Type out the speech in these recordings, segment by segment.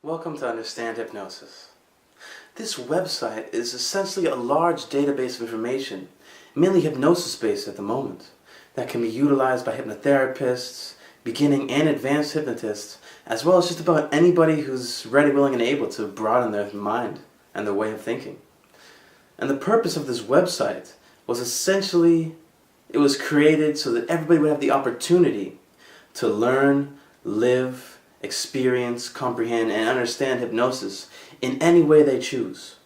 Welcome to Understand Hypnosis. This website is essentially a large database of information, mainly hypnosis-based at the moment, that can be utilized by hypnotherapists, beginning and advanced hypnotists, as well as just about anybody who's ready, willing, and able to broaden their mind and their way of thinking. And the purpose of this website was essentially, it was created so that everybody would have the opportunity to learn, live, experience, comprehend, and understand hypnosis in any way they choose.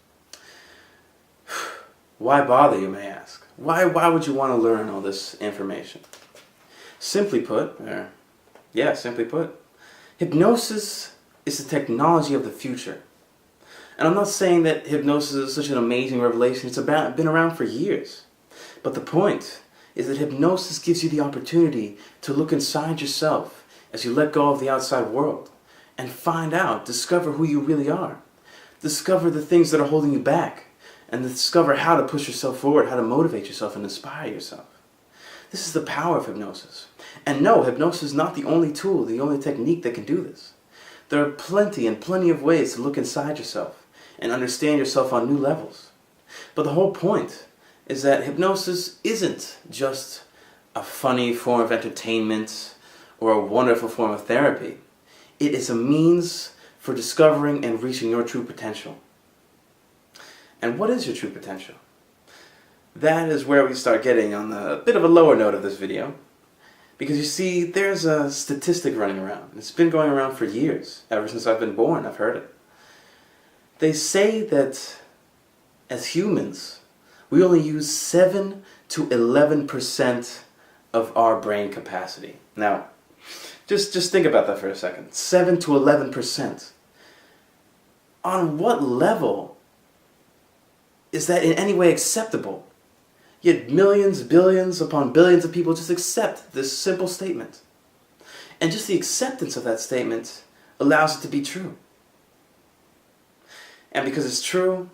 Why bother, you may ask? Why would you want to learn all this information? Simply put, hypnosis is the technology of the future. And I'm not saying that hypnosis is such an amazing revelation. It's been around for years. But the point is that hypnosis gives you the opportunity to look inside yourself as you let go of the outside world and find out, discover who you really are. Discover the things that are holding you back and discover how to push yourself forward, how to motivate yourself and inspire yourself. This is the power of hypnosis. And no, hypnosis is not the only tool, the only technique that can do this. There are plenty of ways to look inside yourself and understand yourself on new levels. But the whole point is that hypnosis isn't just a funny form of entertainment or a wonderful form of therapy. It is a means for discovering and reaching your true potential. And what is your true potential? That is where we start getting on the bit of a lower note of this video. Because you see, there's a statistic running around. It's been going around for years. Ever since I've been born, I've heard it. They say that as humans, we only use 7 to 11% of our brain capacity. Now, just think about that for a second. 7 to 11%. On what level is that in any way acceptable? Yet millions, billions upon billions of people just accept this simple statement. And just the acceptance of that statement allows it to be true. And because it's true,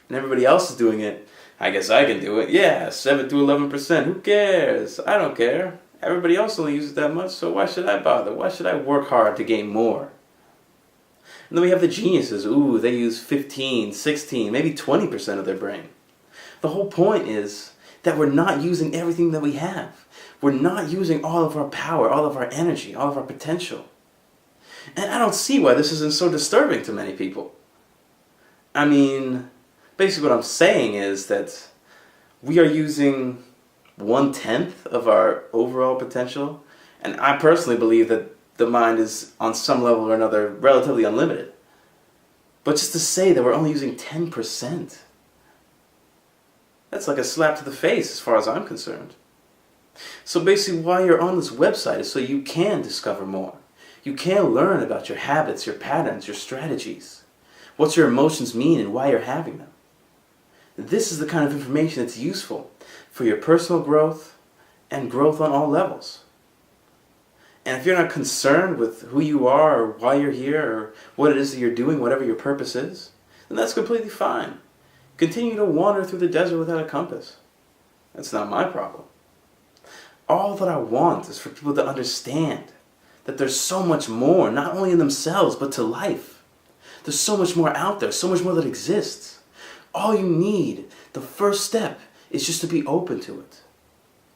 and everybody else is doing it, I guess I can do it. Yeah, 7 to 11%. Who cares? I don't care. Everybody else only uses that much, so why should I bother? Why should I work hard to gain more? And then we have the geniuses. Ooh, they use 15, 16, maybe 20% of their brain. The whole point is that we're not using everything that we have. We're not using all of our power, all of our energy, all of our potential. And I don't see why this isn't so disturbing to many people. I mean, basically what I'm saying is that we are using 1/10 of our overall potential, and I personally believe that the mind is on some level or another relatively unlimited. But just to say that we're only using 10%, that's like a slap to the face as far as I'm concerned. So basically why you're on this website is so you can discover more. You can learn about your habits, your patterns, your strategies, what your emotions mean and why you're having them. This is the kind of information that's useful for your personal growth and growth on all levels. And if you're not concerned with who you are or why you're here or what it is that you're doing, whatever your purpose is, then that's completely fine. Continue to wander through the desert without a compass. That's not my problem. All that I want is for people to understand that there's so much more, not only in themselves, but to life. There's so much more out there, so much more that exists. All you need, the first step, is just to be open to it.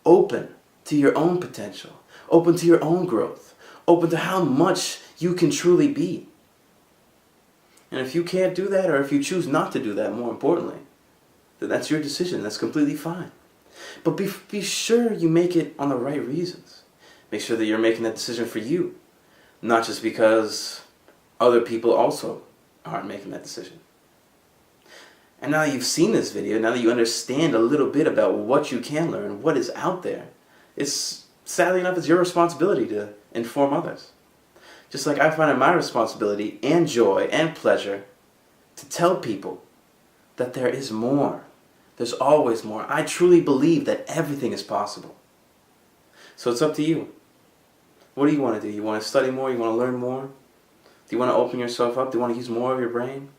Open to your own potential. Open to your own growth. Open to how much you can truly be. And if you can't do that, or if you choose not to do that, more importantly, then that's your decision. That's completely fine. But be sure you make it on the right reasons. Make sure that you're making that decision for you. Not just because other people also aren't making that decision. And now that you've seen this video, now that you understand a little bit about what you can learn, what is out there, sadly enough, it's your responsibility to inform others. Just like I find it my responsibility and joy and pleasure to tell people that there is more. There's always more. I truly believe that everything is possible. So it's up to you. What do you want to do? You want to study more? You want to learn more? Do you want to open yourself up? Do you want to use more of your brain?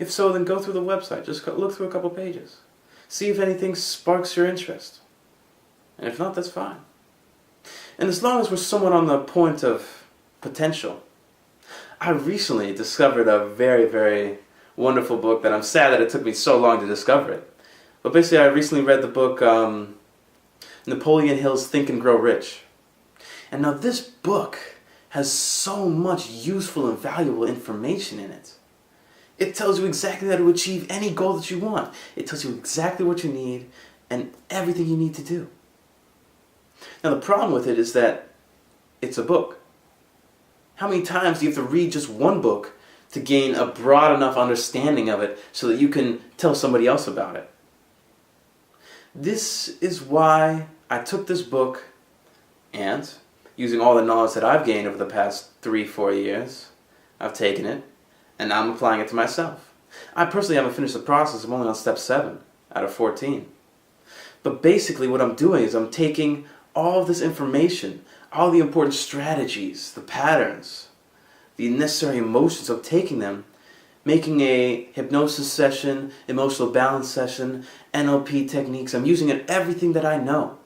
If so, then go through the website. Just look through a couple pages. See if anything sparks your interest. And if not, that's fine. And as long as we're somewhat on the point of potential, I recently discovered a very, very wonderful book that I'm sad that it took me so long to discover it. But basically, I recently read the book Napoleon Hill's Think and Grow Rich. And now this book has so much useful and valuable information in it. It tells you exactly how to achieve any goal that you want. It tells you exactly what you need and everything you need to do. Now the problem with it is that it's a book. How many times do you have to read just one book to gain a broad enough understanding of it so that you can tell somebody else about it? This is why I took this book and, using all the knowledge that I've gained over the past 3-4 years, I've taken it and I'm applying it to myself. I personally haven't finished the process. I'm only on step 7 out of 14. But basically what I'm doing is I'm taking all of this information, all the important strategies, the patterns, the necessary emotions, I'm taking them, making a hypnosis session, emotional balance session, NLP techniques. I'm using everything that I know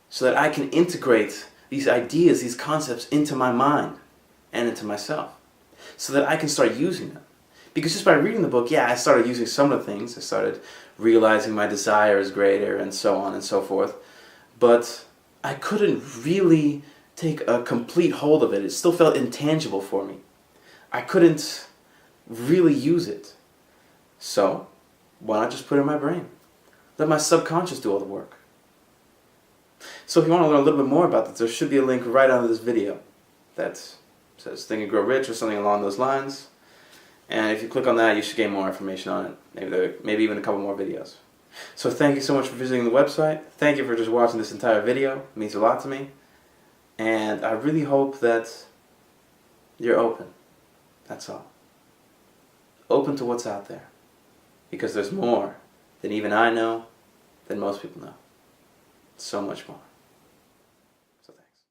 so that I can integrate these ideas, these concepts into my mind and into myself so that I can start using them. Because just by reading the book, yeah, I started using some of the things. I started realizing my desire is greater and so on and so forth. But I couldn't really take a complete hold of it. It still felt intangible for me. I couldn't really use it. So, why not just put it in my brain? Let my subconscious do all the work. So if you want to learn a little bit more about this, there should be a link right under this video that says Think and Grow Rich or something along those lines. And if you click on that, you should gain more information on it. Maybe even a couple more videos. So thank you so much for visiting the website. Thank you for just watching this entire video. It means a lot to me. And I really hope that you're open. That's all. Open to what's out there. Because there's more than even I know, than most people know. So much more.